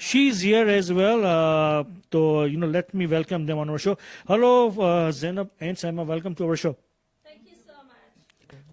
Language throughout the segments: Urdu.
She's here as well. So, let me welcome them on our show. Hello, Zainab and Saima. Welcome to our show. Thank you so much.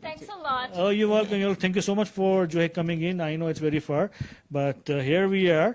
Thanks a lot. Oh, you're welcome. Thank you so much for coming in. I know it's very far, but here we are.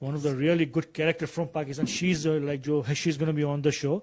one of the really good character from Pakistan. She's she's going to be on the show.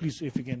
please if you can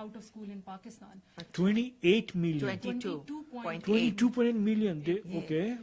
out of school in Pakistan. 28 million. 22.8 million. Okay,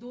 2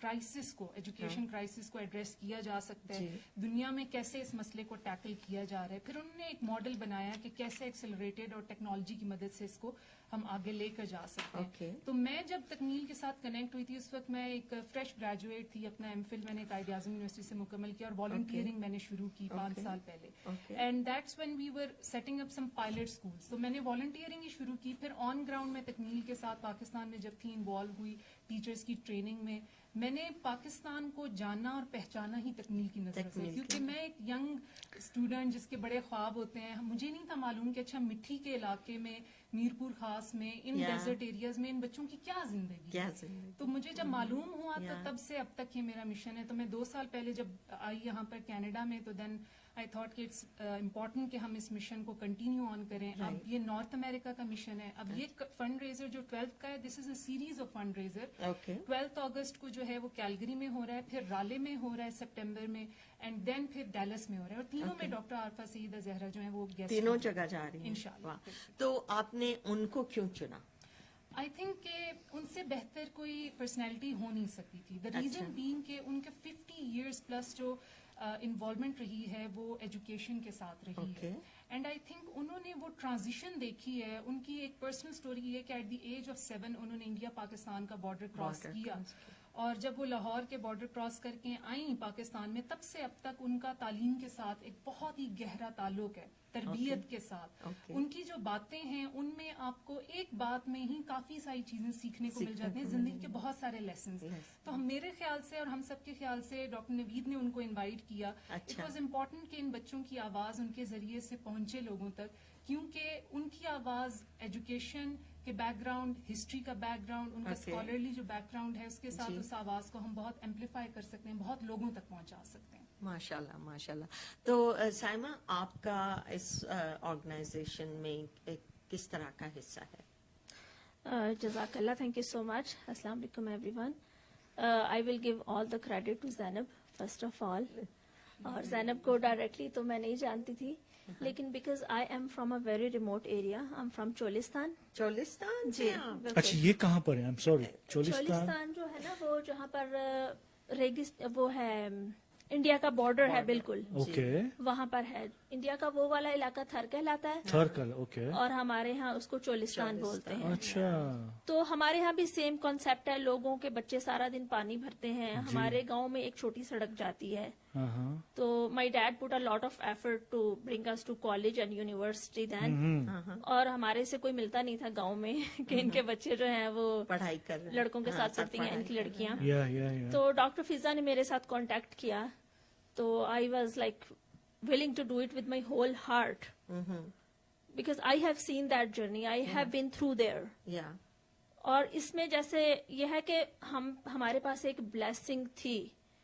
crisis کو, ایجوکیشن کرائسس کو ایڈریس کیا جا سکتا ہے, دنیا میں کیسے اس مسئلے کو ٹیکل کیا جا رہا ہے. پھر انہوں نے ایک ماڈل بنایا کہ کیسے ایکسلریٹڈ اور ٹیکنالوجی کی مدد سے اس کو ہم آگے لے کر جا سکتے ہیں. تو میں جب تکمیل کے ساتھ کنیکٹ ہوئی تھی اس وقت میں ایک فریش گریجویٹ تھی, اپنا ایم فل میں نے قائد اعظم یونیورسٹی سے مکمل کیا اور والنٹیئرنگ میں نے شروع کی 5 سال پہلے. And that's when we were setting up some pilot schools. تو میں نے والنٹیئرنگ ہی شروع کی. پھر آن گراؤنڈ میں تکمیل کے ساتھ پاکستان میں جب تھی انوالو ہوئی ٹیچرس کی ٹریننگ میں نے پاکستان کو جانا اور پہچانا ہی تکمیل کی نظر سے, کیونکہ میں ایک ینگ اسٹوڈنٹ جس کے بڑے خواب ہوتے ہیں, مجھے نہیں تھا معلوم کہ اچھا مٹھی کے علاقے میں, میرپور خاص میں, ان ڈیزرٹ ایریاز میں ان بچوں کی کیا زندگی ہے. تو مجھے جب معلوم ہوا تو تب سے اب تک یہ میرا مشن ہے. تو میں 2 سال پہلے جب آئی یہاں پر کینیڈا میں تو دین آئی تھاٹ کہ اٹس امپورٹنٹ کہ ہم اس مشن کو کنٹینیو آن کریں. اب یہ نارتھ امریکہ کا مشن ہے. اب یہ فنڈ ریزر جو 12th کا ہے, this is a series of fund raiser. 12 اگست کو جو ہے وہ کیلگری میں ہو رہا ہے, پھر رالے میں ہو رہا ہے سپٹمبر میں, اینڈ دین پھر ڈیلس میں ہو رہا ہے. اور تینوں میں ڈاکٹر عارفہ سیدہ زہرا جو ہیں وہ گیسٹ تینوں جگہ جا رہی ہیں انشاءاللہ. تو آپ نے ان کو کیوں چنا؟ آئی تھنک کہ ان سے بہتر کوئی پرسنالٹی ہو نہیں سکتی تھی. دا ریزن بینگ کہ ان کے 50 ایئرس پلس جو انوالومنٹ رہی ہے وہ ایجوکیشن کے ساتھ رہی ہے. اینڈ آئی تھنک انہوں نے وہ ٹرانزیشن دیکھی ہے. ان کی ایک پرسنل اسٹوری یہ کہ ایٹ دی ایج آف 7 انہوں نے انڈیا پاکستان کا بارڈر کراس کیا, اور جب وہ لاہور کے بارڈر کراس کر کے آئیں پاکستان میں, تب سے اب تک ان کا تعلیم کے ساتھ ایک بہت ہی گہرا تعلق ہے, تربیت کے ساتھ. ان کی جو باتیں ہیں ان میں آپ کو ایک بات میں ہی کافی ساری چیزیں سیکھنے کو مل جاتی ہیں, زندگی کے بہت سارے لیسنز. تو میرے خیال سے اور ہم سب کے خیال سے ڈاکٹر نوید نے ان کو انوائٹ کیا. اٹ واز امپورٹنٹ کہ ان بچوں کی آواز ان کے ذریعے سے پہنچے لوگوں تک, کیونکہ ان کی آواز ایجوکیشن کے بیک گراؤنڈ, ہسٹری کا بیک گراؤنڈ, ان کا اسکالرلی جو بیک گراؤنڈ ہے اس کے ساتھ اس آواز کو ہم بہت ایمپلیفائی کر سکتے ہیں, بہت لوگوں تک پہنچا سکتے ہیں. ماشاء اللہ ماشاء اللہ. تو سائمہ, آپ کا اس آرگنائزیشن میں کس طرح کا حصہ ہے؟ جزاک اللہ, تھینک یو سو مچ. السلام علیکم everyone. I will give all the credit to Zainab first of all. اور زینب کو ڈائریکٹلی تو میں نہیں جانتی تھی, لیکن because I am from a very remote area, I am from Cholistan. Cholistan جی, اچھا یہ کہاں پر ہے؟ آئی ایم سوری, چولستان جو ہے نا وہ جہاں پر وہ ہے انڈیا کا بارڈر ہے بالکل, وہاں پر ہے. انڈیا کا وہ والا علاقہ تھر کہلاتا ہے, اور ہمارے ہاں اس کو چولستان بولتے ہیں. اچھا, تو ہمارے ہاں بھی سیم کانسیپٹ ہے. لوگوں کے بچے سارا دن پانی بھرتے ہیں. ہمارے گاؤں میں ایک چھوٹی سڑک جاتی ہے. تو my dad put a lot of effort to bring us to college and university then. اور ہمارے سے کوئی ملتا نہیں تھا گاؤں میں کہ ان کے بچے جو ہیں وہ پڑھائی کر رہے ہیں, لڑکوں کے ساتھ پڑھتی ہیں, ان کی لڑکیاں. تو ڈاکٹر فضا نے میرے ساتھ کانٹیکٹ کیا, تو I was like willing to do it with my whole heart, because I have seen that journey, I have been through there. اور اس میں جیسے یہ ہے کہ ہمارے پاس ایک blessing تھی.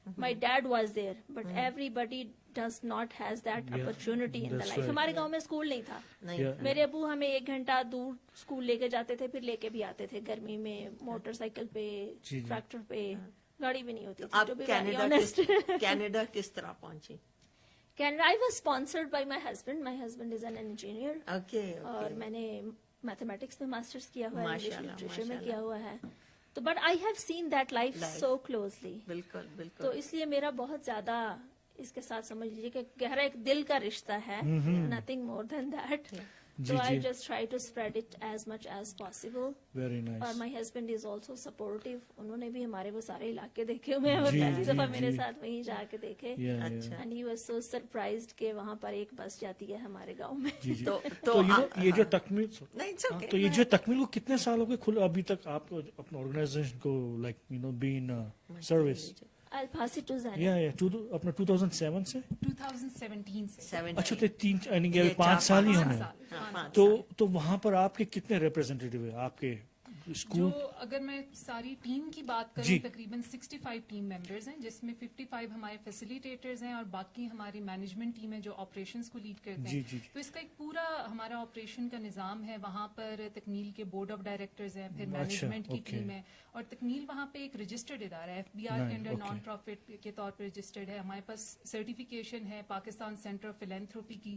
My dad was there, but everybody does not has that opportunity in the life. ہمارے گاؤں میں اسکول نہیں تھا. میرے ابو ہمیں 1 گھنٹہ دور اسکول لے کے جاتے تھے, پھر لے کے بھی آتے تھے گرمی میں, موٹر سائیکل پہ, ٹریکٹر پہ, گاڑی بھی نہیں ہوتی تھی. آپ کینیڈا کس طرح پہنچی؟ Canada I was sponsored by my husband. My husband is an engineer. اور میں نے میتھمیٹکس میں ماسٹرز کیا ہوا ہے, انگلش لٹریچر میں کیا ہوا ہے. تو but I have seen that life so closely. بالکل بالکل. تو اس لیے میرا بہت زیادہ اس کے ساتھ سمجھ لیجیے کہ گہرا ایک دل کا رشتہ ہے, nothing more than that. So I just try to spread it as much as possible. Very nice. اور my husband is also supportive. انہوں نے بھی ہمارے وہ سارے علاقے دیکھے ہوئے ہیں, وہ پہلی دفعہ میرے ساتھ وہیں جا کے دیکھے. And he was so surprised کہ وہاں پر ایک بس جاتی ہے ہمارے گاؤں میں. تو یہ جو تکمیل کو کتنے سال ہو گئے ابھی تک آپ اپنے آرگنائزیشن کو, like you know be in service? I'll pass it to Zainab. اپنا 2007 سے 2017 سے. اچھا, تو 5 سال ہی ہونے. تو وہاں پر آپ کے کتنے ریپرزینٹیٹیو ہیں آپ کے جو اگر میں ساری ٹیم کی بات کروں تقریباً 65 ٹیم ممبرز ہیں, جس میں 55 ہمارے فیسیلیٹیٹرز ہیں اور باقی ہماری مینجمنٹ ٹیم ہے جو آپریشنز کو لیڈ کرتے ہیں. تو اس کا ایک پورا ہمارا آپریشن کا نظام ہے. وہاں پر تکمیل کے بورڈ آف ڈائریکٹرز ہیں, پھر مینجمنٹ کی ٹیم ہے, اور تکمیل وہاں پہ ایک رجسٹرڈ ادارہ ہے, FBI کے انڈر نان پروفٹ کے طور پہ رجسٹرڈ ہے. ہمارے پاس سرٹیفکیشن ہے پاکستان سینٹر آف فیلینتھروپی کی.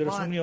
there are so many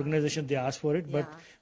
organizations they ask for it, but Yeah.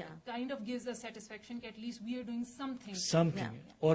Yeah. kind of gives us satisfaction that at least we are doing something. Something. Or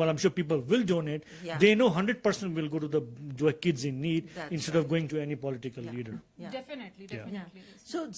well, I'm sure people will donate. Yeah. They know 100% will go to the kids in need That's instead of going to any political leader. Yeah. Definitely, Yeah. definitely. So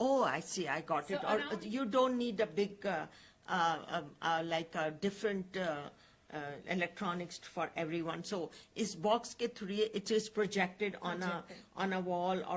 Oh, I see, I got So it. Or around- you don't need a big, like a different electronics for everyone. So is box ke through it is projected on a wall or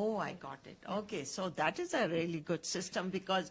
Oh, I got it. Okay, so that is a really good system because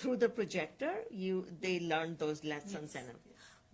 through the projector they learn those lessons and everything.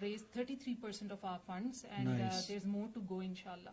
raise 33% of our funds, and Nice. there's more to go inshallah.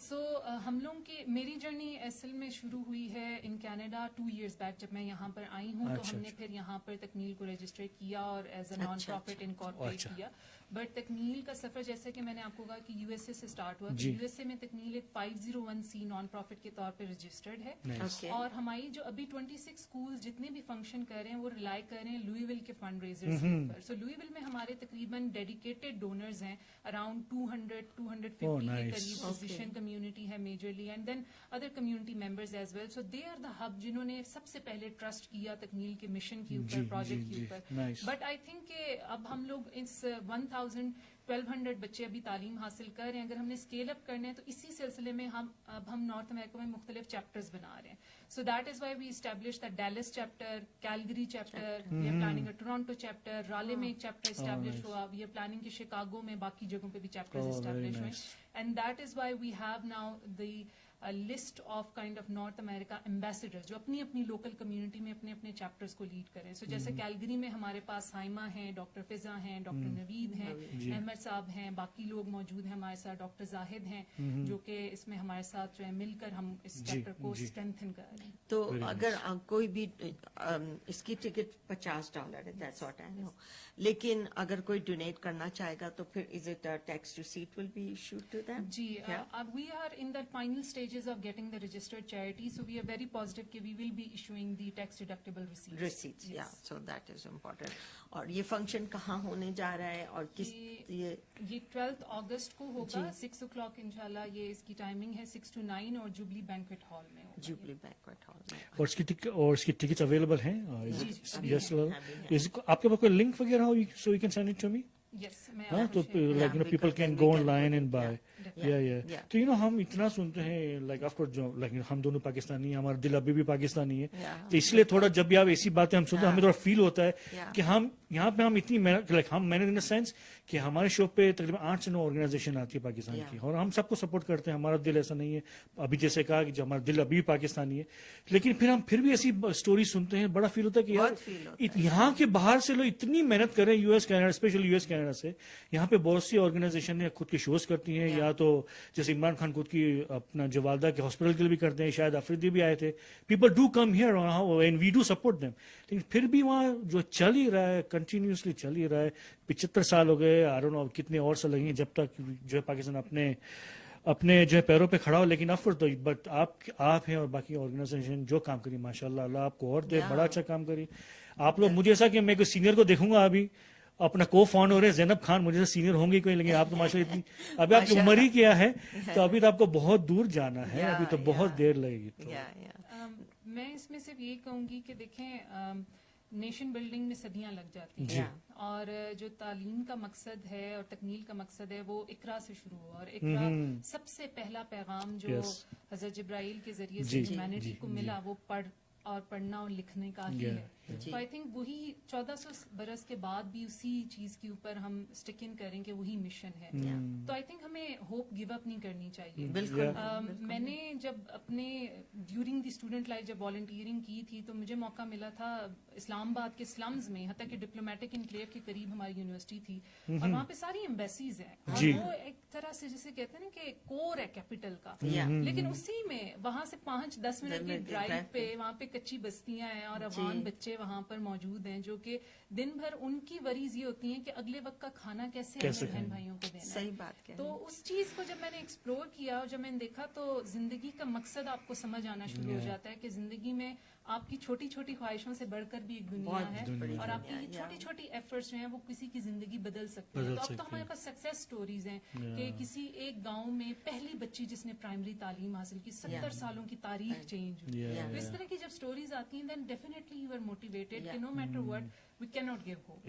سو ہم لوگوں کی میری جرنی اصل میں شروع ہوئی ہے ان کینیڈا 2 years بیک جب میں یہاں پر آئی ہوں. تو ہم نے پھر یہاں پر تکنیل کو رجسٹر کیا اور as a non profit incorporate کیا. بٹ تکنیل کا سفر جیسے کہ میں نے آپ کو کہا کہ یو ایس اے سے اسٹارٹ ہوا. یو ایس اے میں تکنیل ایک 501c نان پروفٹ کے طور پہ رجسٹرڈ ہے. اور ہماری جو ابھی 26 اسکول جتنے بھی فنکشن کر رہے ہیں وہ ریلائی کر رہے ہیں لوئی ول کے فنڈ ریزرز کے اوپر. سو لوئی ول میں ہمارے تقریباً ڈیڈیکیٹڈ ڈونرز ہیں اراؤنڈ 200-250 کے قریب. فزیشین کمیونٹی ہے majorly and then other community members as well. So they are the hub جنہوں نے سب سے پہلے ٹرسٹ کیا تکنیل کے مشن کے اوپر, پروجیکٹ کے اوپر. بٹ آئی تھنک کہ اب ہم لوگ اس 1200 بچے ابھی تعلیم حاصل کر رہے ہیں. اگر ہم نے اسکیل اپ کرنا ہے تو اسی سلسلے میں ہم نارتھ امریکہ میں مختلف چیپٹرز بنا رہے ہیں. So that is why we establish the Dallas chapter, Calgary chapter, we are planning a Toronto chapter, Raleigh میں ایک چیپٹر اسٹیبلش ہوا, وی آر پلاننگ کہ شکاگو میں باقی جگہوں پہ بھی چیپٹرز اسٹیبلش ہوئے. And that is why we have now the list of kind of North America ambassador جو اپنی اپنی لوکل کمیونٹی میں اپنے اپنے چیپٹرز کو لیڈ کریں. سو جیسے کیلگری میں ہمارے پاس ہائمہ ہیں, ڈاکٹر فضا ہیں, ڈاکٹر نوید ہیں, احمد صاحب ہیں, باقی لوگ موجود ہیں ہمارے ساتھ, ڈاکٹر زاہد ہیں جو کہ اس میں ہمارے ساتھ جو ہے مل کر ہم اس چیپٹر کو اسٹرینتھن کر رہے ہیں. تو اگر کوئی بھی اس کی ٹکٹ $50 ہے, دیٹس واٹ آئی نو, لیکن اگر کوئی ڈونیٹ کرنا چاہے گا تو پھر is it tax receipt will be issued to them? جی, we are in the final stages of getting the registered charity, so we are very positive that we will be issuing the tax deductible receipts. Yeah, so that is important. اور یہ فنکشن کہاں ہونے جا رہا ہے اور کس یہ 12 اگست کو ہوگا 6 o'clock انشاءاللہ. یہ اس کی ٹائمنگ ہے 6 to 9 اور جوبلی بینکویٹ ہال میں ہوگا. جوبلی بینکویٹ ہال میں. اور اس کی ٹکٹس اویلیبل ہیں؟ یس, آپ کے پاس کوئی لنک وغیرہ ہو so you can send it to me? ہاں, تو like people can go online and buy. تو ہم اتنا سنتے ہیں لائک آف کورس جو لائک ہم دونوں پاکستانی ہیں, ہمارا دل ابھی بھی پاکستانی ہے, تو اس لیے تھوڑا جب بھی آپ ایسی باتیں ہم سنتے ہیں ہمیں تھوڑا فیل ہوتا ہے کہ ہم یہاں پہ ہم اتنی محنت لائک ہم محنت ان دا سینس کہ ہمارے شو پہ تقریباً 8 سے 9 آرگنائزیشن آتی ہے پاکستان کی, اور ہم سب کو سپورٹ کرتے ہیں. ہمارا دل ایسا نہیں ہے, ابھی جیسے کہا کہ جو ہمارا دل ابھی بھی پاکستانی ہے, لیکن پھر بھی ایسی اسٹوری سنتے ہیں, بڑا فیل ہوتا ہے کہ یار یہاں کے باہر سے لوگ اتنی محنت کر رہے ہیں, US Canada, especially US Canada سے. یہاں پہ بہت سی آرگنائزیشن خود کے شوز کرتی ہیں, یا تو جیسے عمران خان خود کی اپنا جو والدہ کے ہاسپٹل کے لیے بھی کرتے ہیں, شاید افریدی بھی آئے تھے. People do come here and we do support them. لیکن پھر بھی وہاں جو چل ہی رہا ہے, کنٹینیوسلی چل ہی رہا ہے. 75 سال ہو گئے, آئی ڈونٹ نو کتنے اور سال لگیں جب تک جو ہے پاکستان اپنے جو ہے پیروں پہ کھڑا ہو. لیکن آف کورس بٹ آپ ہیں اور باقی آرگنائزیشن جو کام کری ماشاء اللہ, اللہ آپ کو اور دے, بڑا اچھا کام کری آپ لوگ. مجھے ایسا کہ میں کوئی سینئر کو دیکھوں گا, ابھی اپنا کو فاؤنڈر زینب خان مجھے سینئر ہوں گے کوئی, لیکن آپ تو ماشاءاللہ اتنی ابھی آپ کی عمر ہی کیا ہے, تو ابھی تو آپ کو بہت دور جانا ہے, ابھی تو بہت دیر لگے گی. تو میں اس میں صرف یہ کہوں گی کہ دیکھیں نیشن بلڈنگ میں صدیاں لگ جاتی ہیں, اور جو تعلیم کا مقصد ہے اور تکنیل کا مقصد ہے وہ اقرا سے شروع ہوا, اور اقرا سب سے پہلا پیغام جو حضرت جبرائیل کے ذریعے سے ہیومینٹی کو ملا وہ پڑھنا اور لکھنے کا ہی ہے. تو آئی تھنک وہی 1400 برس کے بعد بھی اسی چیز کے اوپر ہم اسٹک ان کریں کہ وہی مشن ہے. تو آئی تھنک ہمیں ہوپ گیو اپ نہیں کرنی چاہیے. میں نے جب اپنے ڈیورنگ دی اسٹوڈنٹ لائف جب والنٹیئرنگ کی تھی تو مجھے موقع ملا تھا اسلام آباد کے سلمز میں, حتیٰ کہ ڈپلومیٹک انکلیو کے قریب ہماری یونیورسٹی تھی, اور وہاں پہ ساری ایمبیسیز ہیں, اور وہ ایک طرح سے جسے کہتے ہیں نا کہ کور ہے کیپٹل کا. لیکن اسی میں وہاں سے 5-10 منٹ کی ڈرائیو پہ وہاں پہ کچی بستیاں ہیں اور افغان بچے وہاں پر موجود ہیں جو کہ دن بھر ان کی وریز یہ ہوتی ہیں کہ اگلے وقت کا کھانا کیسے بہن بھائیوں کو دینا. صحیح بات. تو اس چیز کو جب میں نے ایکسپلور کیا اور جب میں نے دیکھا تو زندگی کا مقصد آپ کو سمجھ آنا شروع ہو جاتا ہے کہ زندگی میں آپ کی چھوٹی چھوٹی خواہشوں سے بڑھ کر بھی ایک دنیا ہے, اور آپ کی چھوٹی چھوٹی ایفرٹس جو ہیں وہ کسی کی زندگی بدل سکتے ہیں. تو اب تو ہمارے پاس سکسیس سٹوریز ہیں کہ کسی ایک گاؤں میں پہلی بچی جس نے پرائمری تعلیم حاصل کی, 70 سالوں کی تاریخ چینج ہوئی. تو اس طرح کی جب سٹوریز آتی ہیں then definitely you are motivated کہ no matter what we can not give hope.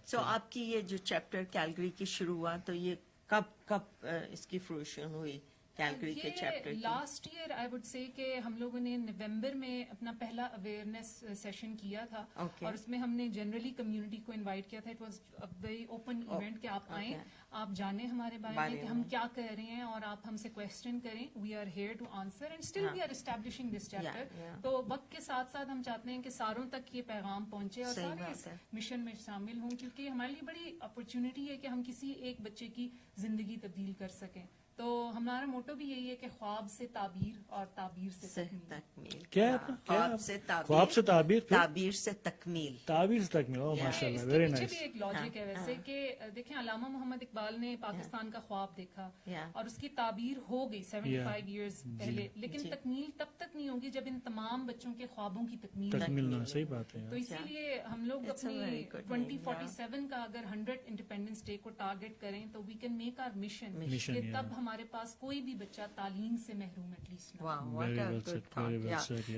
So آپ کی یہ جو چیپٹر کیلگری کی شروع ہوا تو یہ کب اس کی فروشن ہوئی کیلگری کے چیپٹر کی؟ Last year I would say کہ ہم لوگوں نے نومبر میں اپنا پہلا اویئرنیس سیشن کیا تھا, اور اس میں ہم نے جنرلی کمیونٹی کو انوائٹ کیا تھا. It was a very open event کہ آپ آئیں, آپ جانیں ہمارے بارے میں کہ ہم کیا کر رہے ہیں, اور آپ ہم سے کویسچن کریں. We are here to answer and still we are establishing this chapter. تو وقت کے ساتھ ساتھ ہم چاہتے ہیں کہ ساروں تک یہ پیغام پہنچے اور سارے اس مشن میں شامل ہوں, کیونکہ ہمارے لیے بڑی اپرچونٹی ہے کہ ہم کسی ایک بچے کی زندگی تبدیل کر سکیں. تو ہمارا موٹو بھی یہی ہے کہ خواب سے تعبیر اور تعبیر سے تکمیل. کیا ہے آپ کا؟ کیا ہے خواب آپ؟ سے تعبیر. خواب سے تعبیر، پھر تعبیر سے تکمیل. تعبیر سے تکمیل. اوہ ماشاء اللہ، اس کے ویری پیچھے نائس. بھی ایک لاجک ہے ویسے کہ دیکھیں علامہ محمد اقبال نے پاکستان کا خواب دیکھا اور اس کی تعبیر ہو گئی 75 ایئرز پہلے، لیکن تکمیل تب تک نہیں ہوگی جب ان تمام بچوں کے خوابوں کی تکمیل نہ، صحیح بات ہے. تو اسی لیے ہم لوگ اپنی 2047 کا اگر 100 انڈیپینڈنس ڈے کو ٹارگٹ کریں تو we can make our mission کہ تب ہمارے پاس کوئی بھی بچہ تعلیم سے محروم ایٹ لیسٹ.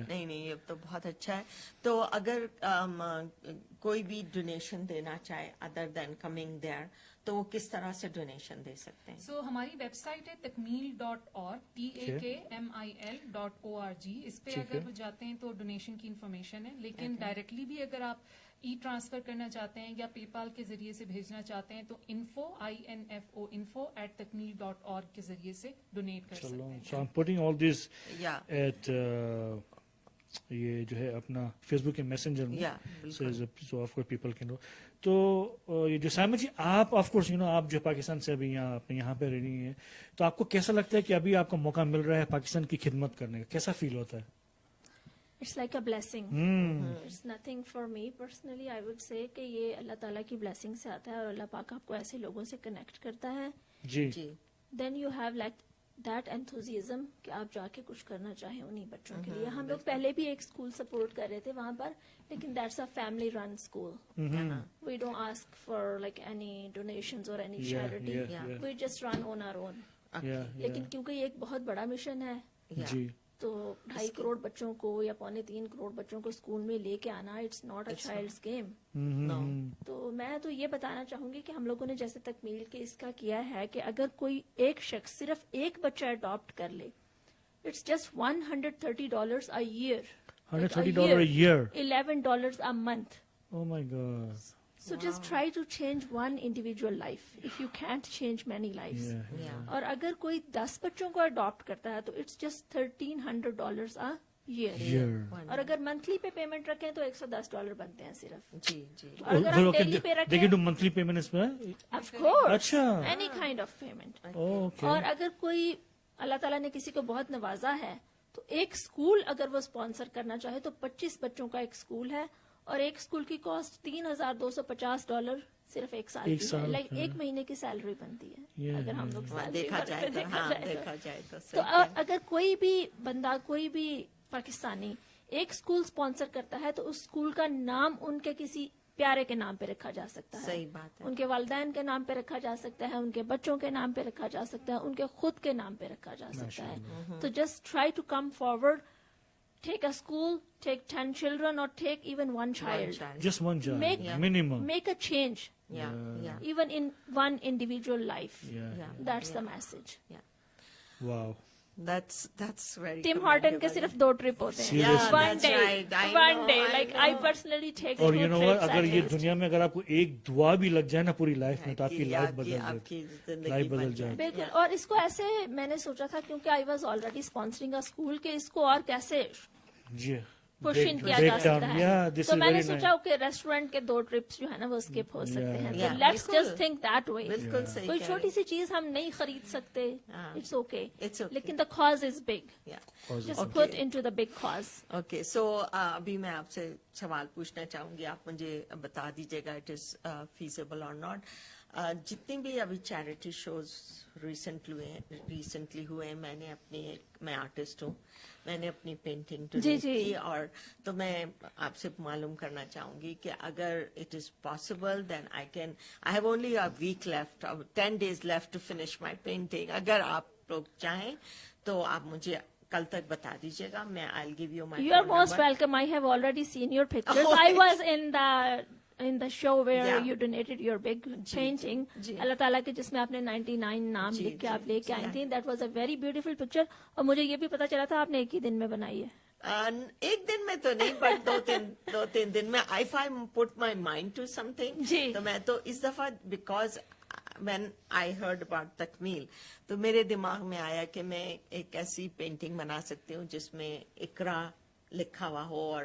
نہیں نہیں، یہ تو بہت اچھا ہے. تو اگر کوئی بھی ڈونیشن دینا چاہے ادر دین کمنگ دیئر تو وہ کس طرح سے ڈونیشن دے سکتے ہیں؟ سو ہماری ویب سائٹ ہے takmeel.org takmil.org. اس پہ اگر وہ جاتے ہیں تو ڈونیشن کی انفارمیشن ہے، لیکن ڈائریکٹلی بھی اگر آپ ای ٹرانسفر کرنا چاہتے ہیں یا پے پال کے ذریعے سے بھیجنا چاہتے ہیں تو info@takmeel.org کے ذریعے سے ڈونیٹ کر سکتے ہیں. So I'm putting all this at یہ جو ہے اپنا فیس بک کے میسنجر میں، so of course people can know. تو یہ جو سائمہ جی آپ آف کورس آپ جو پاکستان سے ابھی یہاں پہ رہ رہی ہیں، تو آپ کو کیسا لگتا ہے کہ ابھی آپ کو موقع مل رہا ہے پاکستان کی خدمت کرنے کا؟ کیسا فیل ہوتا ہے؟ It's like a blessing. It's nothing for me personally. I would say کہ یہ اللہ تعالیٰ کی blessing سے آتا ہے اور اللہ پاک آپ کو ایسے لوگوں سے کنیکٹ کرتا ہے. جی. Then you have like that enthusiasm کہ آپ جا کے کچھ کرنا چاہیں انہیں بچوں کے لیے. ہم لوگ پہلے بھی ایک اسکول سپورٹ کر رہے تھے وہاں پر، لیکن that's a family run school. We don't ask for like any donations or any charity. We just run on our own. لیکن کیونکہ یہ ایک بہت بڑا مشن ہے، جی، تو 2.5 کروڑ بچوں کو یا 3.25 کروڑ بچوں کو اسکول میں لے کے آنا، it's not a child's game. تو میں تو یہ بتانا چاہوں گی کہ ہم لوگوں نے جیسے تکمیل کے اس کا کیا ہے کہ اگر کوئی ایک شخص صرف ایک بچہ اڈاپٹ کر لے، it's just $130 a year. $130 a year. $11 a month. Oh my God. So just try to change one individual life if you can't change many lives. اور اگر کوئی 10 بچوں کو اڈاپٹ کرتا ہے تو اٹس جسٹ $1,300 a year. اور اگر منتھلی پہ پیمنٹ رکھیں تو $110 بنتے ہیں صرف. جی جی. اور اگر ہم ڈیلی پہ رکھیں، they can do monthly payment اس میں؟ of course. اچھا. any kind of payment. Okay. اور اگر کوئی اللہ تعالیٰ نے کسی کو بہت نوازا ہے تو ایک اسکول اگر وہ اسپانسر کرنا چاہے تو 25 بچوں کا ایک اسکول ہے اور ایک اسکول کی کاسٹ $3,250 صرف ایک سال کی ہے. لائک ایک مہینے کی سیلری بنتی ہے اگر ہم لوگ دیکھا جائے تو. اگر کوئی بھی بندہ، کوئی بھی پاکستانی ایک اسکول اسپانسر کرتا ہے تو اس اسکول کا نام ان کے کسی پیارے کے نام پہ رکھا جا سکتا ہے. صحیح بات ہے. ان کے والدین کے نام پہ رکھا جا سکتا ہے، ان کے بچوں کے نام پہ رکھا جا سکتا ہے، ان کے خود کے نام پہ رکھا جا سکتا ہے. تو just try to come forward. Take a school, take 10 children or take even one child. Just one child, minimum. Make a change. Even in one individual life. That's the message. Wow. That's very. Tim Horton کے صرف 2 ٹرپ ہوتے ہیں. One day. Like I personally take 2 trips. اور you know what, اگر یہ دنیا میں اگر آپ کو ایک دعا بھی لگ جائے نا پوری لائف میں تو آپ کی لائف بدل جائے. بالکل. اور اس کو ایسے میں نے سوچا تھا کیونکہ I was already sponsoring a school کہ اس کو اور کیسے پش ان کیا جا سکتا ہے. تو میں نے سوچا کہ ریسٹورینٹ کے 2 ٹرپس جو ہے نا وہ اسکپ ہو سکتے ہیں. تو let's just think that way. کوئی چھوٹی سی چیز ہم نہیں خرید سکتے، اٹس اوکے، لیکن the cause is big. Just put into the big cause. Okay. So ابھی میں آپ سے سوال پوچھنا چاہوں گی، آپ مجھے بتا دیجیے گا اٹ از فیزیبل اور ناٹ. جتنی بھی ابھی چیریٹی شوز ریسنٹلی ہوئے، میں آرٹسٹ ہوں، میں نے اپنی پینٹنگ ڈونیٹ کی، اور تو میں آپ سے معلوم کرنا چاہوں گی کہ اگر it is possible then I have only a week left, 10 days left to finish my painting. اگر آپ لوگ چاہیں تو آپ مجھے کل تک بتا دیجیے گا. میں I give you my. You are most welcome. I have already seen your pictures. I was in the show where you donated your big painting, اللہ تعالیٰ کے، جس میں آپ نے 99 نام لکھ کے آپ لے کے آئی تھیں. That was a very beautiful picture. اور مجھے یہ بھی پتا چلا تھا آپ نے ایک ہی دن میں بنائی ہے. ایک دن میں تو نہیں، بٹ 2-3 دن میں. if I put my mind to something تو میں تو اس دفعہ because when I heard about تکمیل تو میرے دماغ میں آیا کہ میں ایک ایسی پینٹنگ بنا سکتی ہوں جس میں اقرا لکھا ہوا ہو اور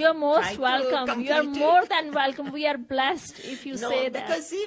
You're most welcome. You're more than welcome. We are blessed if you No, say that. because see,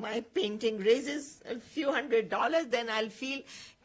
my painting raises a few $100s, then I'll feel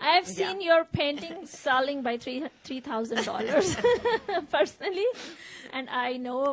I have seen your painting selling by $3,000 personally, and I know,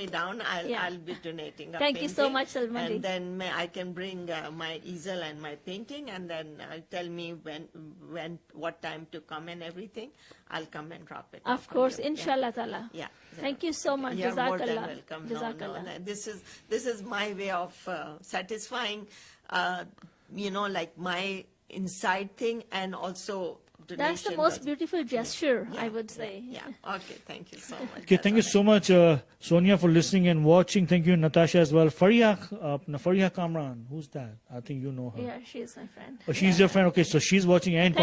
me down. Yeah. I'll be donating. A Thank you so painting, much, Salman ji. And then I can bring my easel and my painting, and then tell me when, what time to come and everything. I'll come and drop it. Of off for course, you. inshallah ta'ala. Yeah. Thank you so much. You're more than Jazakallah. welcome. No, Jazakallah. no. This is my way of satisfying, like my inside thing, and also donation. That's the most beautiful gesture, I would say. Yeah. Okay. Thank you so much. Okay, thank you so much, Sonia, for listening and watching. Thank you, Natasha, as well. Fariha Kamran, who's that? I think you know her. Yeah, she is my friend. Oh, she's your friend. Okay, so she's watching and Thank you,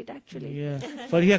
it, actually. Yeah. Fariha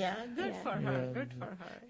Yeah, good for her. Good for her.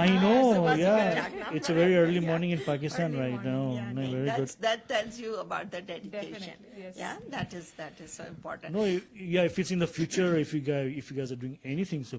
I know, yeah. It's a very early morning in Pakistan right now. Yeah, No, very good. that tells you about the dedication. Definitely, yes. Yeah, that is so important. No, yeah. If it's in the future, if you guys are doing anything, so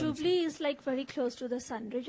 Jubilee is like very close to the Sunridge,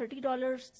$30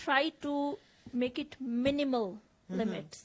try to make it minimal limits.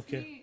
Okay.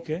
Okay.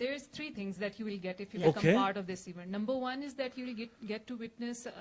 There's 3 things that you will get if you become Okay. part of this event. Number 1 is that you will get to witness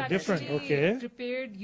have different. actually Okay. prepared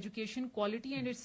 education quality and its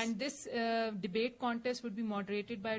And this debate contest would be moderated by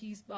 he's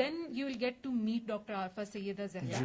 Then you will get to meet Dr. Arfa Sayyeda Zahra,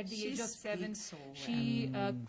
at the age of 7 speaks so she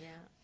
Yeah.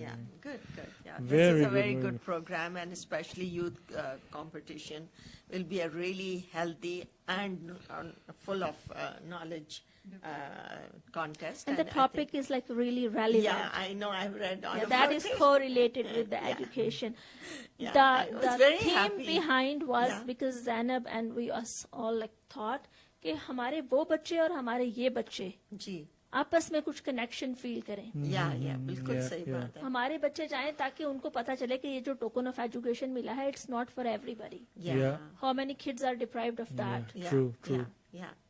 yeah. Good. Yeah, Very this is a good, very very good good. program, and especially youth competition will be a really healthy and full of knowledge contest. And the I topic think- is like really relevant. Yeah, I know. I've read all Yeah, about that is it. correlated with the education. Yeah, I was The very theme happy. behind was Yeah. because Zainab and we us all like thought کہ ہمارے وہ بچے اور ہمارے یہ بچے جی آپس میں کچھ کنیکشن فیل کریں. یا بالکل صحیح بات ہے. ہمارے بچے جائیں تاکہ ان کو پتا چلے کہ یہ جو ٹوکن آف ایجوکیشن ملا ہے it's not for everybody. How many kids are deprived of that.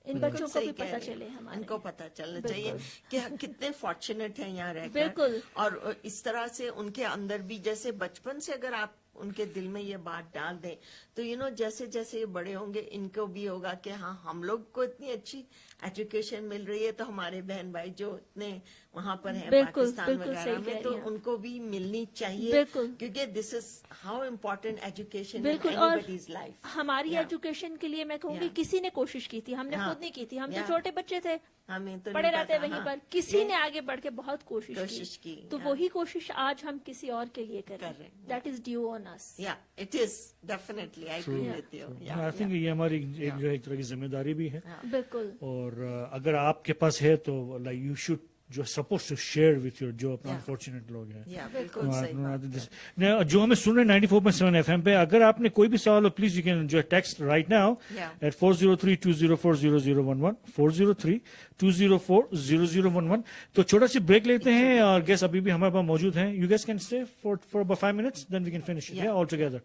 ان بچوں کو بھی پتا چلے, ان کو پتا چلنا چاہیے کہ کتنے فارچونیٹ ہیں یہاں رہ کر. بالکل. اور اس طرح سے ان کے اندر بھی جیسے بچپن سے اگر آپ ان کے دل میں یہ بات ڈال دیں تو جیسے جیسے یہ بڑے ہوں گے ان کو بھی ہوگا کہ ہاں ہم لوگ کو اتنی اچھی ایجوکیشن مل رہی ہے تو ہمارے بہن بھائی جو اتنے وہاں پر ہیں پاکستان وغیرہ میں تو ان کو بھی ملنی چاہیے, کیونکہ this is how important education in anybody's life. ہماری ایجوکیشن کے لیے میں کہوں گی کسی نے کوشش کی تھی, ہم نے خود نہیں کی تھی. ہم تو چھوٹے بچے تھے, پڑے رہتے وہیں پر. کسی نے آگے بڑھ کے بہت کوشش کی, تو وہی کوشش آج ہم کسی اور کے لیے کر رہے ہیں. That is due on us. It is definitely I agree with you. I think یہ ہماری ایک طرح کی ذمہ داری بھی ہے. بالکل. اور اگر آپ کے پاس ہے تو لائک یو شوڈ جو suppose to share with your جو اپنا انفارچونیٹ لوگ ہیں جو ہمیں سن رہے ہیں 94.7 FM پہ. اگر آپ نے کوئی بھی سوال ہو پلیز یو کین جو ٹیکسٹ رائٹ ناؤ ایٹ 403-204-0011 403-204-0011. تو چھوٹا سی بریک لیتے ہیں اور گیس ابھی بھی ہمارے پاس موجود ہیں. You guys can stay for about 5 minutes then we can finish it all together.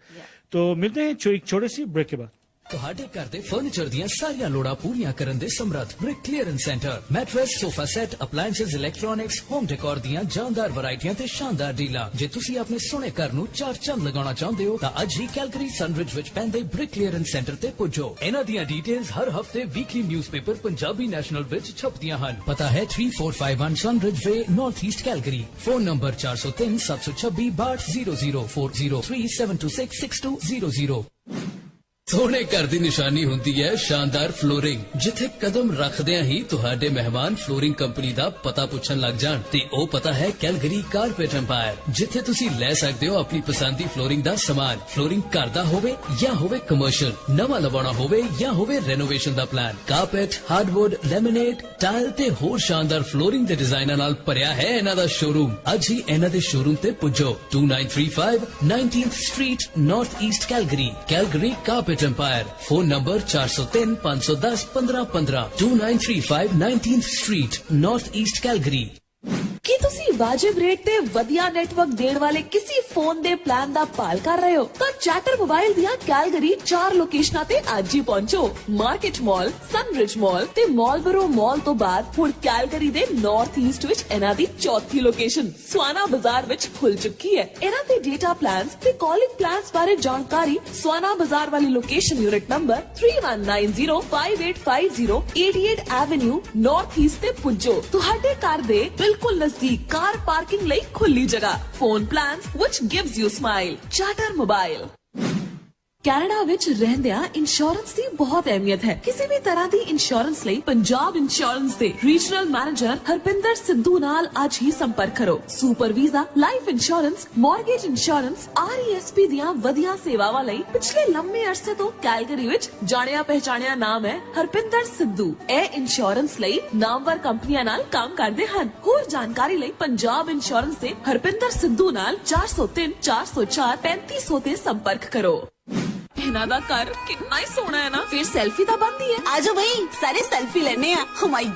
تو ملتے ہیں ایک چھوٹے سی بریک کے بعد. ਤੁਹਾਡੇ ਘਰ ਦੇ ਫਰਨੀਚਰ ਦੀਆਂ ਸਾਰੀਆਂ ਲੋੜਾਂ ਪੂਰੀਆਂ ਕਰਨ ਦੇ ਸਮਰੱਥ Brick clearance centre. Mattress, sofa set, appliances, electronics, home decor ਦੀਆਂ ਜਾਨਦਾਰ ਵੈਰਾਈਟੀਆਂ ਤੇ ਸ਼ਾਨਦਾਰ ਡੀਲਾਂ. ਜੇ ਤੁਸੀਂ ਆਪਣੇ ਸੋਹਣੇ ਘਰ ਨੂੰ ਚਾਰ ਚੰਦ ਲਗਾਉਣਾ ਚਾਹੁੰਦੇ ਹੋ ਤਾਂ ਅੱਜ ਹੀ ਕੈਲਗਰੀ ਸਨਰਿਜ ਵਿੱਚ ਪੈਂਦੇ ਬ੍ਰਿਕ ਕਲੀਅਰੈਂਸ ਸੈਂਟਰ ਤੇ ਪੁੱਜੋ. ਇਹਨਾਂ ਦੀਆਂ ਡੀਟੇਲਸ ਹਰ ਹਫਤੇ ਵੀਕਲੀ ਨਿਊਜ਼ਪੇਪਰ ਪੰਜਾਬੀ ਨੈਸ਼ਨਲ ਵਿੱਚ ਛਪਦੀਆਂ ਹਨ. ਪਤਾ ਹੈ 3451 Sunridge Way, north east Calgary. Phone number 403726 6200 4037266200. ਸੋਹਣੇ ਘਰ ਦੀ ਨਿਸ਼ਾਨੀ ਹੁੰਦੀ ਹੈ ਸ਼ਾਨਦਾਰ ਫਲੋਰਿੰਗ. ਜਿੱਥੇ ਕਦਮ ਰੱਖਦਿਆਂ ਹੀ ਤੁਹਾਡੇ ਮਹਿਮਾਨ ਫਲੋਰਿੰਗ ਕੰਪਨੀ ਦਾ ਪਤਾ ਪੁੱਛਣ ਲੱਗ ਜਾਣ ਤੇ ਉਹ ਪਤਾ ਹੈ ਕੈਲਗਰੀ ਕਾਰਪੇਟ ਐਮਪਾਇਰ, ਜਿੱਥੇ ਤੁਸੀਂ ਲੈ ਸਕਦੇ ਹੋ ਆਪਣੀ ਪਸੰਦ ਦੀ ਫਲੋਰਿੰਗ ਦਾ ਸਮਾਨ. ਫਲੋਰਿੰਗ ਘਰ ਦਾ ਹੋਵੇ ਜਾਂ ਹੋਵੇ ਕਮਰਸ਼ੀਅਲ, ਨਵਾਂ ਲਵਾਉਣਾ ਹੋਵੇ ਜਾਂ ਹੋਵੇ ਰੈਨੋਵੇਸ਼ਨ ਦਾ plan, carpet, hardwood, laminate, tile ਤੇ ਹੋਰ ਸ਼ਾਨਦਾਰ ਫਲੋਰਿੰਗ ਦੇ ਡਿਜ਼ਾਈਨਾਂ ਨਾਲ ਭਰਿਆ ਹੈ ਇਹਨਾਂ ਦਾ ਸ਼ੋਰੂਮ. ਅੱਜ ਹੀ ਇਹਨਾਂ ਦੇ ਸ਼ੋਰੂਮ ਤੇ ਪੁੱਜੋ. 2935 19th Street, North East Calgary. Calgary Carpet Empire. Phone number 403 510 1515. 2935 19th Street, North East Calgary. ਕੀ ਤੁਸੀਂ ਵਾਜਿਬ ਰੇਟ ਤੇ ਵਧੀਆ ਨੈਟਵਰਕ ਦੇਣ ਵਾਲੇ ਕਿਸੇ ਫੋਨ ਦੇ ਪਲਾਨ ਦਾ ਭਾਲ ਕਰ ਰਹੇ ਹੋ ਤਾਂ ਚਾਟਰ ਮੋਬਾਈਲ ਦੀਆਂ ਕੈਲਗਰੀ 4 ਲੋਕੇਸ਼ਨਾਂ ਤੇ ਅੱਜ ਹੀ ਪਹੁੰਚੋ. ਮਾਰਕੀਟ ਮਾਲ, ਸਨਰਿਜ ਮਾਲ ਤੇ ਮਾਲਬਰੋ ਮਾਲ ਤੋਂ ਬਾਅਦ ਹੁਣ ਕੈਲਗਰੀ ਦੇ ਨਾਰਥ ਈਸਟ ਵਿੱਚ ਇਹਨਾਂ ਦੀ ਚੌਥੀ ਲੋਕੇਸ਼ਨ ਸਵਾਨਾ ਬਾਜ਼ਾਰ ਵਿੱਚ ਖੁੱਲ ਚੁੱਕੀ ਹੈ. ਇਹਨਾਂ ਦੇ ਡੇਟਾ ਪਲਾਨਸ ਤੇ ਕਾਲਿੰਗ ਪਲਾਨਸ ਬਾਰੇ ਜਾਣਕਾਰੀ ਸਵਾਨਾ ਬਾਜ਼ਾਰ ਵਾਲੀ location unit number 31905850 88 avenue north East ਤੇ ਪੁੱਜੋ. ਤੁਹਾਡੇ ਘਰ ਦੇ ਬਿਲਕੁਲ ਨਜ਼ਦੀਕ ਕਾਰ ਪਾਰਕਿੰਗ ਲਈ ਖੁੱਲੀ ਜਗ੍ਹਾ. Phone plans which gives you smile. Chatr mobile. Canada ਵਿੱਚ ਰਹਿੰਦਿਆਂ ਇੰਸ਼ੋਰੈਂਸ ਦੀ ਬਹੁਤ ਅਹਿਮੀਅਤ ਹੈ. ਕਿਸੇ ਵੀ ਤਰ੍ਹਾਂ ਦੀ ਇੰਸ਼ੋਰੈਂਸ ਲਈ ਪੰਜਾਬ ਇੰਸ਼ੋਰੈਂਸ ਦੇ ਰੀਜਨਲ ਮੈਨੇਜਰ ਹਰਪਿੰਦਰ ਸਿੱਧੂ ਨਾਲ ਅੱਜ ਹੀ ਸੰਪਰਕ ਕਰੋ. Super visa, life insurance, mortgage insurance, RESP ਦੀਆਂ ਵਧੀਆ ਸੇਵਾਵਾਂ ਲਈ ਪਿਛਲੇ ਲੰਮੇ ਅਰਸੇ ਤੋਂ ਕੈਲਗਰੀ ਵਿੱਚ ਜਾਣਿਆ ਪਹਿਚਾਣਿਆ ਨਾਮ ਹੈ ਹਰਪਿੰਦਰ ਸਿੱਧੂ. ਇਹ ਇੰਸ਼ੋਰੈਂਸ ਲਈ ਨਾਮਵਰ ਕੰਪਨੀਆਂ ਨਾਲ ਕੰਮ ਕਰਦੇ ਹਨ. ਹੋਰ ਜਾਣਕਾਰੀ ਲਈ ਪੰਜਾਬ ਇੰਸ਼ੋਰੈਂਸ ਦੇ ਹਰਪਿੰਦਰ ਸਿੱਧੂ ਨਾਲ 403 404 3500 ਤੇ ਸੰਪਰਕ ਕਰੋ. ਇਹਨਾਂ ਦਾ ਘਰ ਕਿੰਨਾ ਹੀ ਸੋਹਣਾ ਹੈ ਨਾ. ਫਿਰ ਸੈਲਫੀ ਤਾਂ ਬਣਦੀ ਹੈ. ਆਜੋ ਬਈ ਸਾਰੇ ਸੈਲਫੀ ਲੈਣੇ ਆ. ਓ ਮਾਈ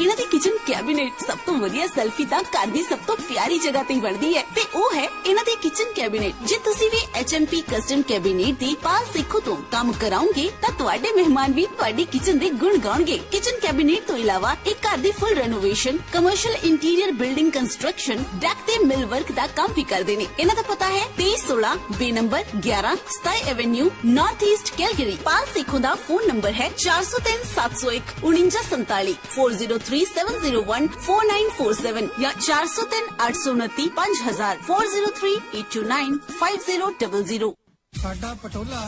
ਇਹਨਾਂ ਦੀ ਕਿਚਨ ਕੈਬਿਨੇਟ ਸਭ ਤੋਂ ਵਧੀਆ ਸੈਲਫੀ ਤਾਂ ਘਰ ਦੀ ਸਭ ਤੋਂ ਪਿਆਰੀ ਜਗ੍ਹਾ ਤੇ ਹੀ ਬਣਦੀ ਹੈ ਤੇ ਉਹ ਹੈ ਇਹਨਾਂ ਦੀ ਕਿਚਨ ਕੈਬਿਨੇਟ. ਜੇ ਤੁਸੀਂ ਵੀ HMP ਕਸਟਮ ਕੈਬਿਨੇਟ ਦੀ ਪਾਲ ਸਿੱਖੋ ਤੋਂ ਕੰਮ ਕਰਾਉਂਗੇ ਤਾਂ ਤੁਹਾਡੇ ਮਹਿਮਾਨ ਵੀ ਤੁਹਾਡੀ ਕਿਚਨ ਦੇ ਗੁਣ ਗਾਉਣਗੇ. ਕਿਚਨ ਕੈਬਿਨੇਟ ਤੋਂ ਇਲਾਵਾ ਇੱਕ ਘਰ ਦੀ full renovation, commercial interior building construction, deck ਤੇ ਮਿਲ ਵਰਕ ਦਾ ਕੰਮ ਵੀ ਕਰਦੇ ਨੇ. ਇਹਨਾਂ ਦਾ ਪਤਾ ਹੈ 2316 ਬੇ ਨੰਬਰ 11 ਸਤਾਈ ਐਵੇਨਿਊ ਨਾਰਥ ਈਸਟ ਕੈਲਗਰੀ. ਪਾਲ ਸਿੱਖੋ ਦਾ ਫੋਨ ਨੰਬਰ ਹੈ 403701 4947 403701 4947 ਜਾਂ 403829 5000 403829 5000. ਸਾਡਾ ਪਟੋਲਾ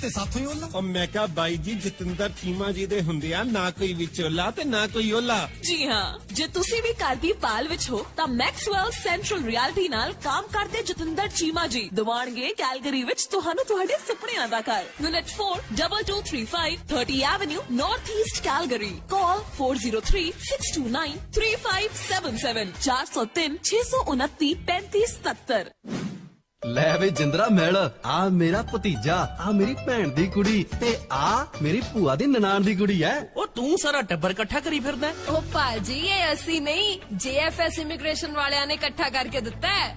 ਤੇ ਸਾਥੋਂ ਹੀ ਓਲਾ. ਉਹ ਮੈਂ ਕਿਹਾ ਬਾਈ ਜੀ ਜਤਿੰਦਰ ਚੀਮਾ ਜੀ ਦੇ ਹੁੰਦੇ ਆ, ਨਾ ਕੋਈ ਵਿਚੋਲਾ ਤੇ ਨਾ ਕੋਈ ਓਲਾ. ਜੀ ਹਾਂ, ਜੇ ਤੁਸੀਂ ਵੀ ਘਰ ਦੀ ਪਾਲ ਵਿੱਚ ਹੋ ਤਾਂ ਮੈਕਸਵੈਲ ਸੈਂਟਰਲ ਰਿਐਲਿਟੀ ਨਾਲ ਕੰਮ ਕਰਦੇ ਜਤਿੰਦਰ ਚੀਮਾ ਜੀ ਦਿਵਾਣਗੇ ਕੈਲਗਰੀ ਵਿੱਚ ਤੁਹਾਨੂੰ ਤੁਹਾਡੇ ਸੁਪਨਿਆਂ ਦਾ ਘਰ. Unit 4 2235 30 avenue north east Calgary. Call 403 629 3577 403 629 3577. ਲੈ ਵੇ ਜਿੰਦਰਾ ਮਿਲ ਆ ਮੇਰਾ ਭਤੀਜਾ ਆ ਮੇਰੀ ਭੈਣ ਦੀ ਕੁੜੀ ਤੇ ਆ ਮੇਰੀ ਭੂਆ ਦੀ ਨਨਾਣ ਦੀ ਕੁੜੀ ਐ ਉਹ ਤੂੰ ਸਾਰਾ ਟੱਬਰ ਇਕੱਠਾ ਕਰੀ ਫਿਰਦਾ ਉਹ ਭਾਜੀ ਇਹ ਅਸੀਂ ਨਹੀਂ JFS ਇਮੀਗ੍ਰੇਸ਼ਨ ਵਾਲਿਆਂ ਨੇ ਇਕੱਠਾ ਕਰਕੇ ਦਿੱਤਾ ਹੈ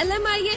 LMIA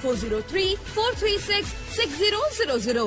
403-436-6000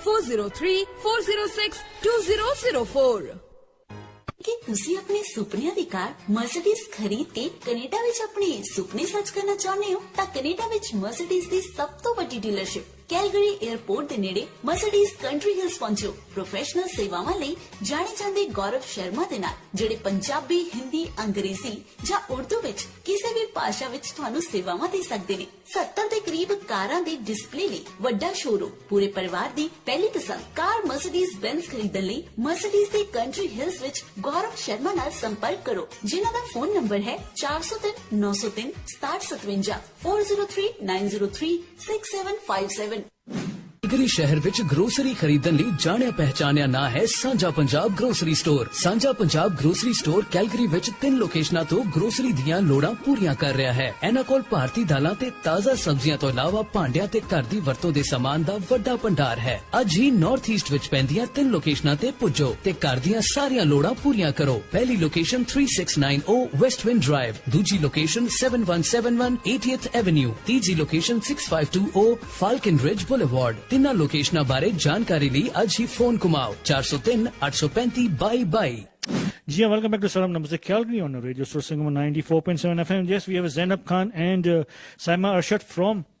403-406-2004 ਕਿ ਤੁਸੀਂ ਆਪਣੇ ਸੁਪਨਿਆਂ ਦੀ ਕਾਰ ਮਰਸੀਡੀਜ਼ ਖਰੀਦ ਕੇ ਕੈਨੇਡਾ ਵਿੱਚ ਆਪਣੇ ਸੁਪਨੇ ਸੱਚ ਕਰਨਾ ਚਾਹੁੰਦੇ ਹੋ ਤਾਂ ਕੈਨੇਡਾ ਵਿੱਚ ਮਰਸੀਡੀਜ਼ ਦੀ ਸਭ ਤੋਂ ਵੱਡੀ ਡੀਲਰਸ਼ਿਪ ਕੈਲਗਰੀ 에ਅਰਪੋਰਟ ਦੇ ਨੇੜੇ ਮਰਸੀਡੀਜ਼ ਕੰਟਰੀ ਹਿਲਸ ਪਹੁੰਚੋ ਪ੍ਰੋਫੈਸ਼ਨਲ ਸੇਵਾਵਾਂ ਲਈ ਜਾਣੇ ਜਾਂਦੇ ਗੌਰਵ ਸ਼ਰਮਾ ਦੇ ਨਾਲ ਜਿਹੜੇ ਪੰਜਾਬੀ ਹਿੰਦੀ ਅੰਗਰੇਜ਼ੀ ਜਾਂ ਉਰਦੂ ਵਿੱਚ ਕਿਸੇ ਵੀ ਭਾਸ਼ਾ ਵਿੱਚ ਤੁਹਾਨੂੰ ਸੇਵਾਵਾਂ ਦੇ ਸਕਦੇ ਨੇ 70 ਦੇ ਕਰੀਬ ਕਾਰਾਂ ਦੇ ਡਿਸਪਲੇ ਲਈ ਵੱਡਾ ਸ਼ੋਰੂਮ ਪੂਰੇ ਪਰਿਵਾਰ ਦੀ ਪਹਿਲੀ ਪਸੰਦ ਕਾਰ ਮਰਸੀਡੀਜ਼ ਬੈਂਜ਼ ਖਰੀਦਣ ਲਈ ਮਰਸੀਡੀਜ਼ ਦੇ ਕੰਟਰੀ ਹਿਲਸ ਵਿੱਚ ਗੌਰਵ ਸ਼ਰਮਾ ਨਾਲ ਸੰਪਰਕ ਕਰੋ ਜਿਨ੍ਹਾਂ ਦਾ ਫੋਨ ਨੰਬਰ ਹੈ 4039036757 4039036757 ਕੈਲਗਰੀ ਸ਼ਹਿਰ ਵਿੱਚ ਗਰੋਸਰੀ ਖਰੀਦਣ ਲਈ ਜਾਣਿਆ ਪਹਿਚਾਨਿਆ ਨਾਂ ਹੈ ਸਾਂਝਾ ਪੰਜਾਬ ਗਰੋਸਰੀ ਸਟੋਰ ਸਾਂਝਾ ਪੰਜਾਬ ਗਰੋਸਰੀ ਸਟੋਰ ਕੈਲਗਰੀ ਵਿੱਚ 3 ਲੋਕੇਸ਼ਨਾਂ ਤੋਂ ਗਰੋਸਰੀ ਦੀਆਂ ਲੋੜਾਂ ਪੂਰੀਆਂ ਕਰ ਰਿਹਾ ਹੈ ਇਹਨਾਂ ਕੋਲ ਭਾਰਤੀ ਦਾਲਾਂ ਤੇ ਤਾਜ਼ਾ ਸਬਜ਼ੀਆਂ ਤੋਂ ਇਲਾਵਾ ਭਾਂਡਿਆਂ ਤੇ ਘਰ ਦੀ ਵਰਤੋਂ ਦੇ ਸਾਮਾਨ ਦਾ ਵੱਡਾ ਭੰਡਾਰ ਹੈ ਅੱਜ ਹੀ ਨਾਰਥ ਈਸਟ ਵਿੱਚ ਪੈਂਦੀਆਂ 3 ਲੋਕੇਸ਼ਨਾਂ ਤੇ ਪੁੱਜੋ ਤੇ ਘਰ ਦੀਆਂ ਸਾਰੀਆਂ ਲੋੜਾਂ ਪੂਰੀਆਂ ਕਰੋ ਪਹਿਲੀ ਲੋਕੇਸ਼ਨ 3690 ਵੈਸਟ ਵਿੰਡ ਡਰਾਈਵ ਦੂਜੀ ਲੋਕੇਸ਼ਨ 7171 80th ਐਵੇਨਿਊ ਤੀਜੀ ਲੋਕੇਸ਼ਨ 6520 ਫਾਲਕਨ ਰਿਜ ਬੁਲੇਵਾਰਡ ਤਿੰਨਾਂ ਲੋਕੇਸ਼ਨਾਂ ਬਾਰੇ ਜਾਣਕਾਰੀ ਲਈ ਅੱਜ ਹੀ phone ਘੁਮਾਓ 4038352222 Ji, welcome back to Salam Namaste Calgary on Radio Sur Sangam 94.7 FM. Yes, we have Zainab Khan and Saima Arshad from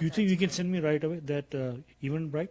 You think you can send me right away that event bright?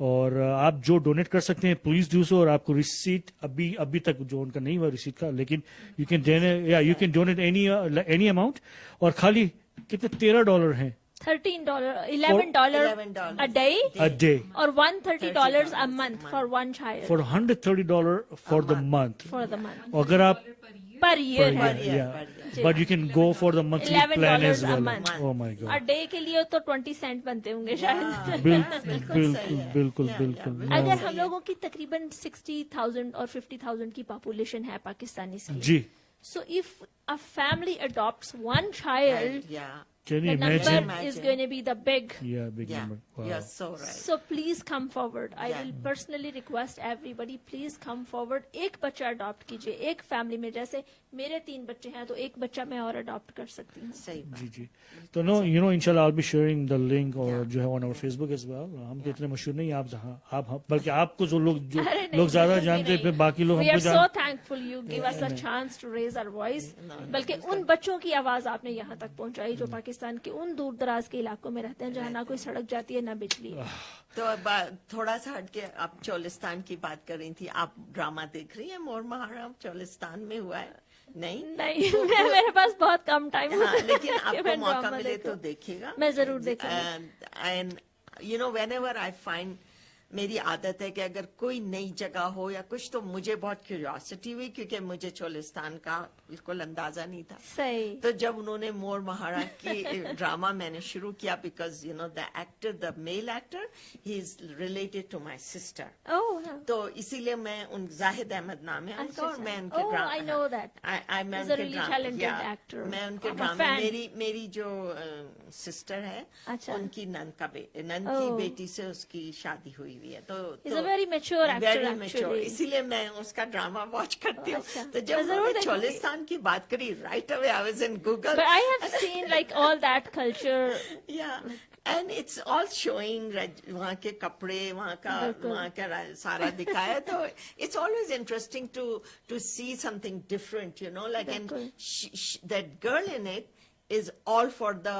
اور آپ جو ڈونیٹ کر سکتے ہیں پلیز ڈو سو. اور آپ کو ریسیٹ ابھی تک جو ان کا نہیں ہوا ریسیٹ کا, لیکن you can donate any amount. اور خالی کتنے $13 ہیں, $11 a day or $130 a month for one child. For $130 for the month. For the month. اگر آپ per year ہے. Yeah. But you can go for the monthly plan as $11 a well. month. Oh my God. A day کے لیے تو 20 cent بنتے ہوں گے شاید. بالکل. اگر ہم لوگوں کی تقریباً 60,000 اور 50,000 کی پاپولیشن ہے پاکستانی سے. جی. So if a family adopts one child, Can you the imagine? number is going to be the big. Big number. Wow. You're so right. So please come forward. I will personally request everybody, please come forward. ایک بچہ اڈاپٹ کیجئے ایک فیملی میں. جیسے میرے 3 بچے ہیں تو ایک بچہ میں اور اڈاپٹ کر سکتی ہوں. جی. تو انشاءاللہ I'll be sharing the link اور جو ہے on our Facebook as well. ہم تو اتنے مشہور نہیں آپ بلکہ آپ کو جو لوگ زیادہ جانتے ہیں باقی لوگ ہم کو We are so thankful you give us a chance to raise our voice. بلکہ ان بچوں کی آواز آپ نے یہاں تک پہنچائی جو پاکستان کے ان دور دراز کے علاقوں میں رہتے ہیں جہاں نہ کوئی سڑک جاتی ہے نہ بجلی. تو تھوڑا سا ہٹ کے آپ چولستان کی بات کر رہی تھی. آپ ڈرامہ دیکھ رہی ہیں مور مہارم چولستان میں ہوا ہے؟ نہیں میرے پاس بہت کم ٹائم ہے, لیکن آپ کو موقع ملے تو دیکھیے گا. میں ضرور دیکھوں گی. And you know whenever I find, میری عادت ہے کہ اگر کوئی نئی جگہ ہو یا کچھ تو مجھے بہت کیوریوسٹی ہوئی کیونکہ مجھے چولستان کا بالکل اندازہ نہیں تھا. صحیح. تو جب انہوں نے مور مہارا کی ڈرامہ میں نے شروع کیا because you know the male actor he is related to my sister. تو اسی لیے میں ان زاہد احمد نام ہے ان کا اور میں ان کے ڈرامے میری جو سسٹر ہے ان کی نند کی بیٹی سے اس کی شادی ہوئی ہوئی ہے. تو ویری میچور, اسی لیے میں اس کا ڈرامہ واچ کرتی ہوں. تو جب انہوں نے چولستان کی بات کری right away I was in Google. But I have seen like all that culture. Yeah. And it's all showing وہاں کے کپڑے وہاں کا سارا دکھایا. تو it's always interesting to see something different, you know, like and that girl in it is all for the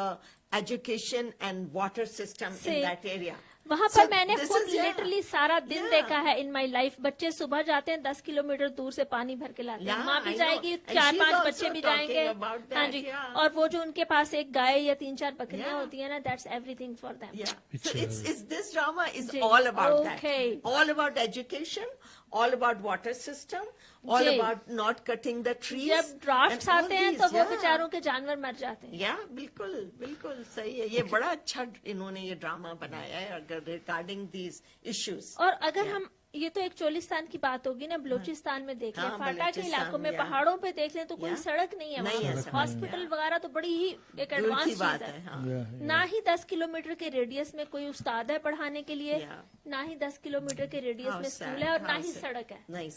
education and water system in that area. وہاں پر میں نے خود لٹرلی سارا دن دیکھا ہے ان مائی لائف. بچے صبح جاتے ہیں 10 کلومیٹر دور سے پانی بھر کے لاتے ہیں. ماں بھی جائے گی, 4-5 بچے بھی جائیں گے. ہاں جی. اور وہ جو ان کے پاس ایک گائے یا 3-4 بکریاں ہوتی ہیں نا, that's every thing for them. This drama is all about that. All about education, all about water system, all about not cutting the trees. جب ڈرافٹس آتے ہیں تو وہ بیچاروں کے جانور مر جاتے ہیں. بالکل صحیح ہے. یہ بڑا اچھا انہوں نے یہ ڈرامہ بنایا ہے اگر ریگارڈنگ دیز ایشوز. اور اگر ہم یہ تو ایک چولستان کی بات ہوگی نا, بلوچستان میں دیکھ لیں, فاٹا کے علاقوں میں پہاڑوں پہ دیکھ لیں تو کوئی سڑک نہیں ہے. ہاسپٹل وغیرہ تو بڑی ہی ایک ایڈوانس چیز ہے. نہ ہی 10 کلومیٹر کے ریڈیس میں کوئی استاد ہے پڑھانے کے لیے, نہ ہی 10 کلومیٹر کے ریڈیس میں اسکول ہے, اور نہ ہی سڑک ہے.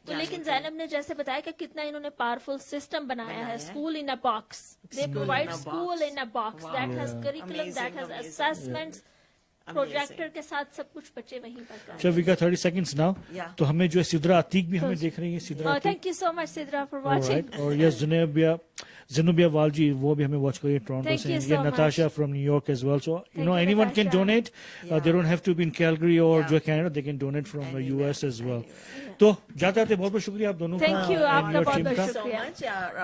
تو لیکن زینب نے جیسے بتایا کہ کتنا انہوں نے پاورفل سسٹم بنایا ہے. School in a box, they provide school in a box that has curriculum, that has assessments, projector کے ساتھ سب کچھ بچے وہیں پر کریں. چل وی گاٹ 30 seconds now. تو ہمیں جو ہے سدرا عتیق بھی ہمیں دیکھ رہی ہیں. Sidra thank you so much Sidra for watching. اور یس زنوبیا والجی وہ بھی ہمیں واچ کر رہی ہے ٹورنٹو سے. یہ Natasha from New York as well. So you know anyone can donate, they don't have to be in Calgary اور جو Canada, they can donate from U S as well. تو جاتے آتے بہت بہت شکریہ آپ دونوں کا. تھینک یو, آپ کا بہت بہت شکریہ.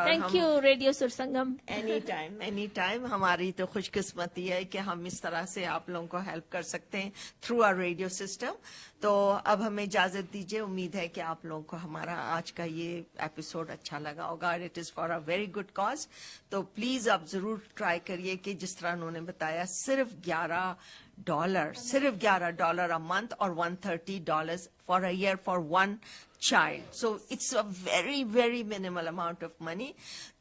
Thank you radio Sursangam. Any time. ہماری تو خوش قسمتی ہے کہ ہم اس طرح سے آپ لوگوں کو ہیلپ کر سکتے ہیں تھرو آر ریڈیو سسٹم. تو اب ہمیں اجازت دیجیے. امید ہے کہ آپ لوگوں کو ہمارا آج کا یہ ایپیسوڈ اچھا لگا ہوگا. It is for a very good cause. تو پلیز آپ ضرور ٹرائی کریے کہ جس طرح انہوں نے بتایا صرف $11 a month or $130 for a year for one child. So it's a very, very minimal amount of money.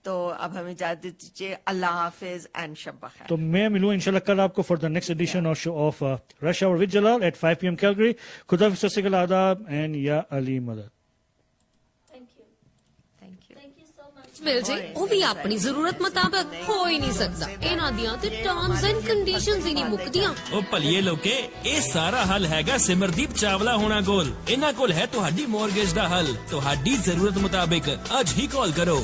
تو اب ہمیں اجازت دیجیے. اللہ حافظ اینڈ شب بخیر. تو میں ملوں انشاءاللہ کل آپ کو for the next edition of rush hour with Jalal at 5 PM Calgary. خدا حافظ, ست سری آداب اینڈ یا علی مدد. مل جے وہ بھی اپنی ضرورت مطابق ہو ہی نہیں سکتا. انہاں دیاں تے ٹرمز اینڈ کنڈیشنز ہی نہیں مکدیاں. او پلیے لوکے اے سارا حل ہیگا سمردیپ چاولا ہونا کول. انہاں کول ہے تہاڈی مورگیج دا حل تہاڈی ضرورت مطابق. اج ہی کال کرو.